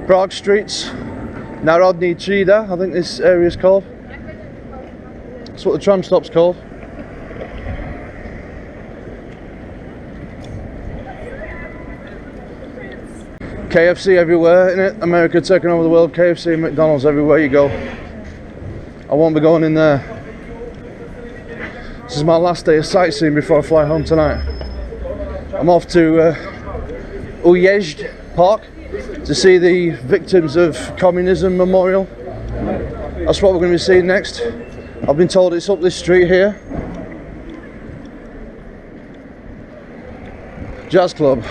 Prague streets, Národní, I think this area is called. That's what the tram stop's called. KFC everywhere, innit? America taking over the world. KFC and McDonald's everywhere you go. I won't be going in there. This is my last day of sightseeing before I fly home tonight. I'm off to Újezd Park to see the victims of communism memorial. That's what we're going to be seeing next. I've been told it's up this street here. Jazz club.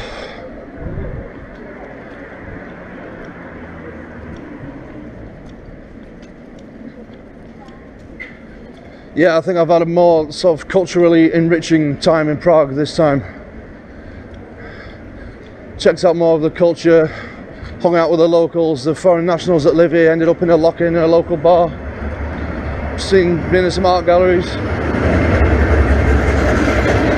Yeah, I think I've had a more sort of culturally enriching time in Prague this time. Checked out more of the culture, hung out with the locals, the foreign nationals that live here, ended up in a lock-in in a local bar. Been in some art galleries.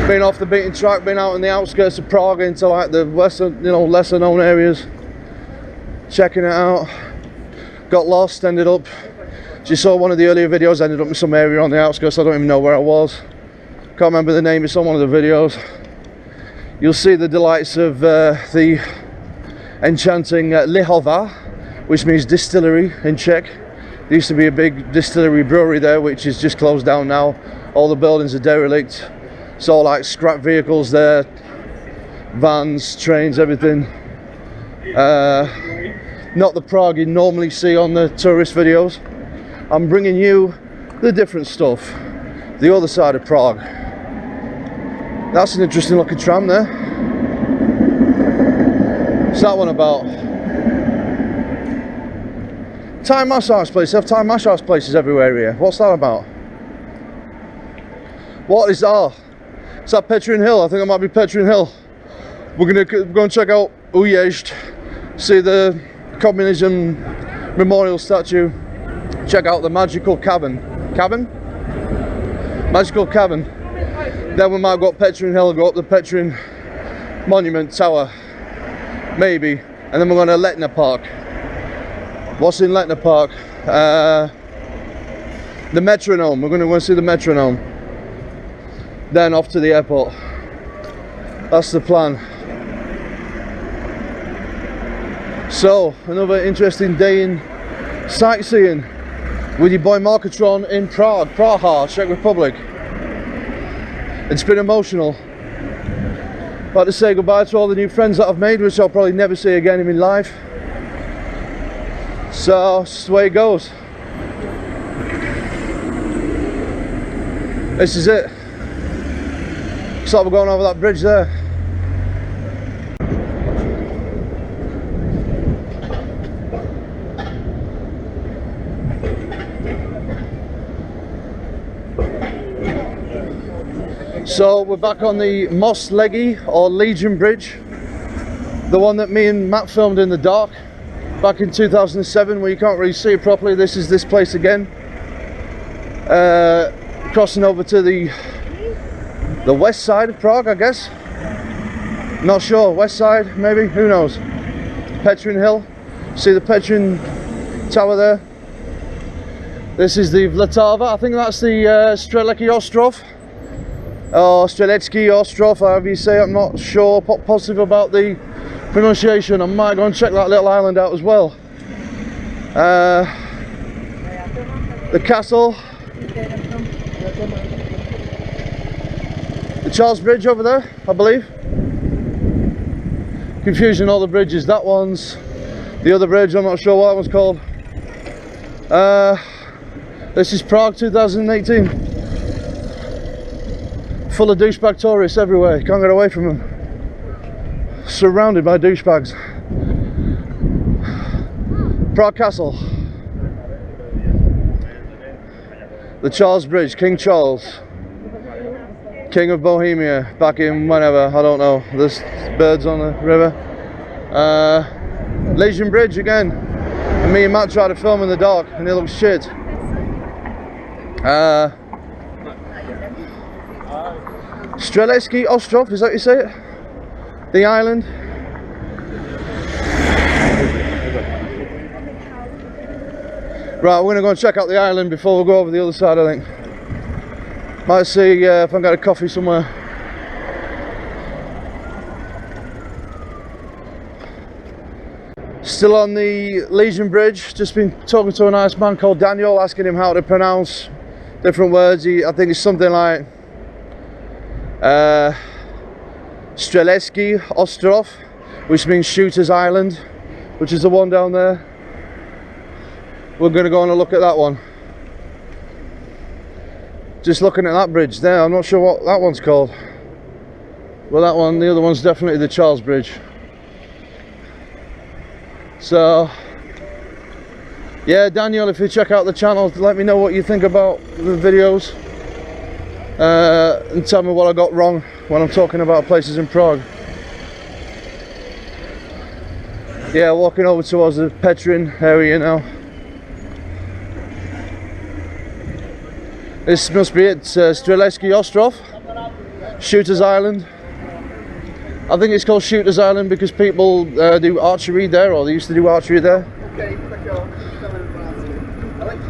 Been off the beaten track, been out in the outskirts of Prague into like the lesser known areas. Checking it out. Got lost, ended up, as you saw one of the earlier videos, ended up in some area on the outskirts. I don't even know where I was. Can't remember the name, it's on one of the videos. You'll see the delights of the enchanting Lihova, which means distillery in Czech. There used to be a big distillery brewery there, which is just closed down now. All the buildings are derelict. It's all like scrap vehicles there, vans, trains, everything. Not the Prague you normally see on the tourist videos. I'm bringing you the different stuff, the other side of Prague. That's an interesting looking tram there. What's that one about? Thai massage place. They have Thai massage places everywhere here. What's that about? What is that? Is that Petrin Hill? I think it might be Petrin Hill. We're gonna go and check out Újezd, see the communism memorial statue, check out the magical cavern. Magical cavern. Then we might go up Petrin Hill, go up the Petrin Monument Tower, maybe, and then we're going to Letna Park. What's in Letna Park? The metronome. We're going to go and see the metronome. Then off to the airport. That's the plan. So, another interesting day in sightseeing with your boy Markatron in Prague, Czech Republic. It's been emotional. About to say goodbye to all the new friends that I've made, which I'll probably never see again in my life. So, it's the way it goes. This is it. Looks like we're going over that bridge there. So we're back on the Most Legi or Legion Bridge, the one that me and Matt filmed in the dark back in 2007, where you can't really see it properly. This is this place again, crossing over to the west side of Prague, I guess. Not sure, west side maybe, who knows. Petrin Hill, see the Petrin Tower there. This is the Vltava, I think that's the Střelecký ostrov. Or Střelecký ostrov, however you say it. I'm not sure, positive about the pronunciation. I might go and check that little island out as well. The castle, the Charles Bridge over there, I believe. Confusing all the bridges. That one's the other bridge, I'm not sure what that one's called. This is Prague 2018. Full of douchebag tourists everywhere, you can't get away from them. Surrounded by douchebags. Prague Castle. The Charles Bridge, King Charles. King of Bohemia, back in whenever, I don't know. There's birds on the river. Legion Bridge again. And me and Matt tried to film in the dark and it looks shit. Střelecký ostrov, is that how you say it? The island. Right, we're gonna go and check out the island before we go over the other side, I think. Might see if I can get a coffee somewhere. Still on the Legion Bridge, just been talking to a nice man called Daniel, asking him how to pronounce different words. I think it's something like Střelecký ostrov, which means Shooter's Island, which is the one down there. We're going to go and look at that one. Just looking at that bridge there, I'm not sure what that one's called. Well, that one, the other one's definitely the Charles Bridge. So, yeah, Daniel, if you check out the channel, let me know what you think about the videos. And tell me what I got wrong when I'm talking about places in Prague. Yeah, walking over towards the Petrin area now. This must be it, Střelecký ostrov, Shooter's Island. I think it's called Shooter's Island because people do archery there, or they used to do archery there.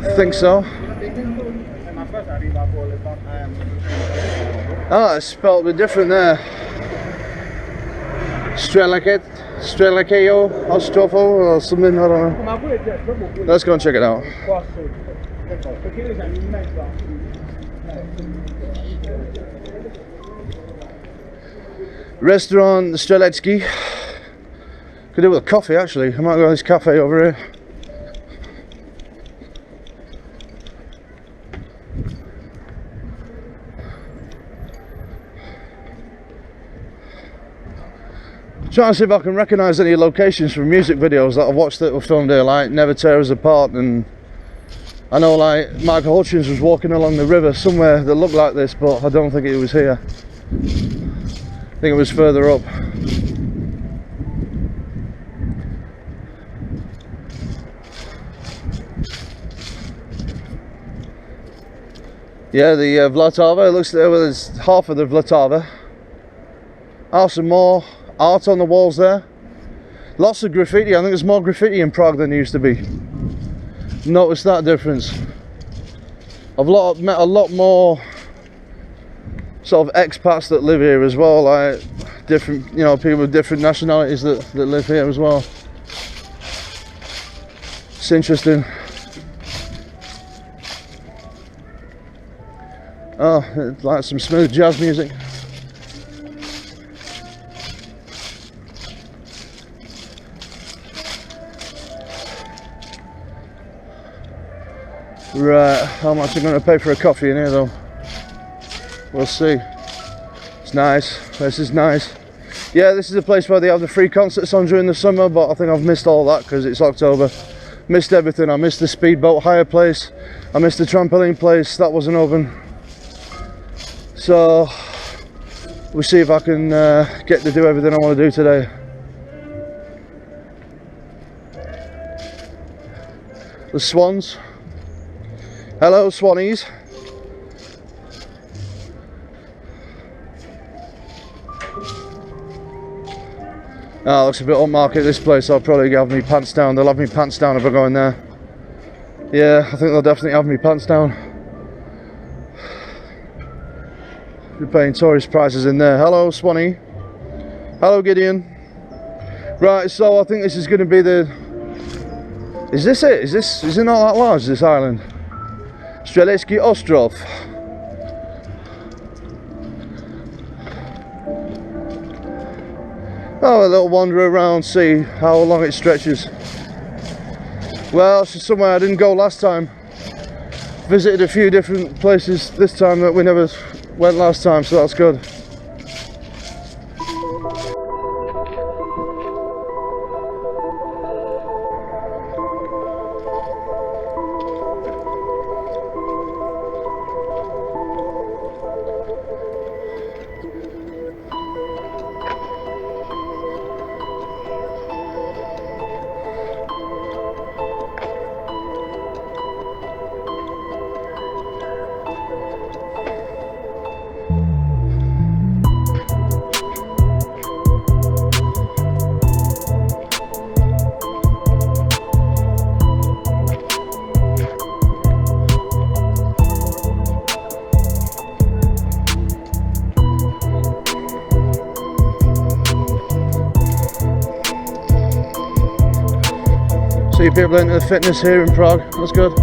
I think so. Ah, it's spelled a bit different there. Střelecký ostrov or something, I don't know. Let's go and check it out. Restaurant Střelecký. Could do with a coffee actually. I might go to this cafe over here. Trying to see if I can recognise any locations from music videos that I've watched that were filmed here, like Never Tear Us Apart, and I know like Michael Hutchins was walking along the river somewhere that looked like this, but I don't think it was here. I think it was further up. Yeah, the Vltava, it looks there, well, there's half of the Vltava. Some more art on the walls there. Lots of graffiti. I think there's more graffiti in Prague than there used to be. Notice that difference. I've met a lot more sort of expats that live here as well, like different, you know, people with different nationalities that live here as well. It's interesting. Oh, it's like some smooth jazz music. Right, how much am I going to pay for a coffee in here though? We'll see. It's nice, this is nice. Yeah, this is a place where they have the free concerts on during the summer, but I think I've missed all that because it's October. Missed everything. I missed the speedboat hire place, I missed the trampoline place, that wasn't open. So, we'll see if I can get to do everything I want to do today. The swans. Hello, Swannies. Oh, looks a bit upmarket this place. I'll probably have me pants down. They'll have me pants down if I go in there. Yeah, I think they'll definitely have me pants down. You're paying tourist prices in there. Hello, Swanee. Hello, Gideon. Right, so I think this is going to be the... Is this it? Is it not that large, this island? Střelecký ostrov. Oh, a little wander around, see how long it stretches. Well, it's somewhere I didn't go last time. Visited a few different places this time that we never went last time, so that's good. See people into the fitness here in Prague, that's good.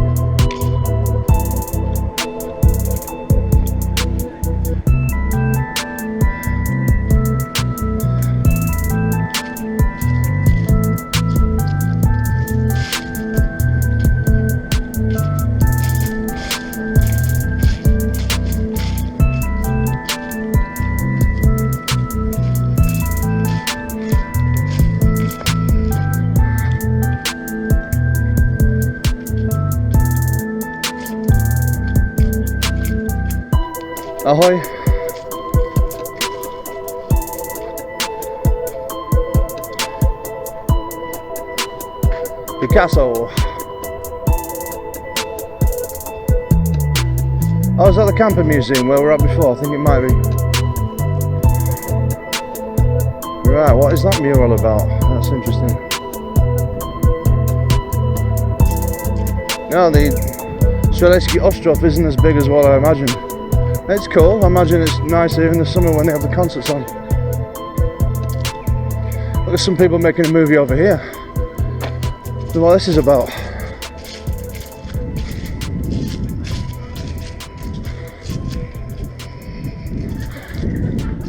Ahoy. Picasso. Oh, is that the camping museum where we were at before? I think it might be. Right, what is that mural about? That's interesting. No, the Střelecký ostrov isn't as big as what I imagined. It's cool. I imagine it's nice here in the summer when they have the concerts on. Look at some people making a movie over here. Look what this is about.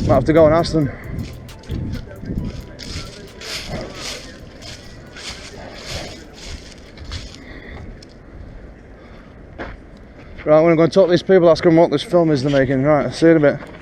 Might have to go and ask them. Right, I'm going to go and talk to these people, ask them what this film is they're making. Right, see you in a bit.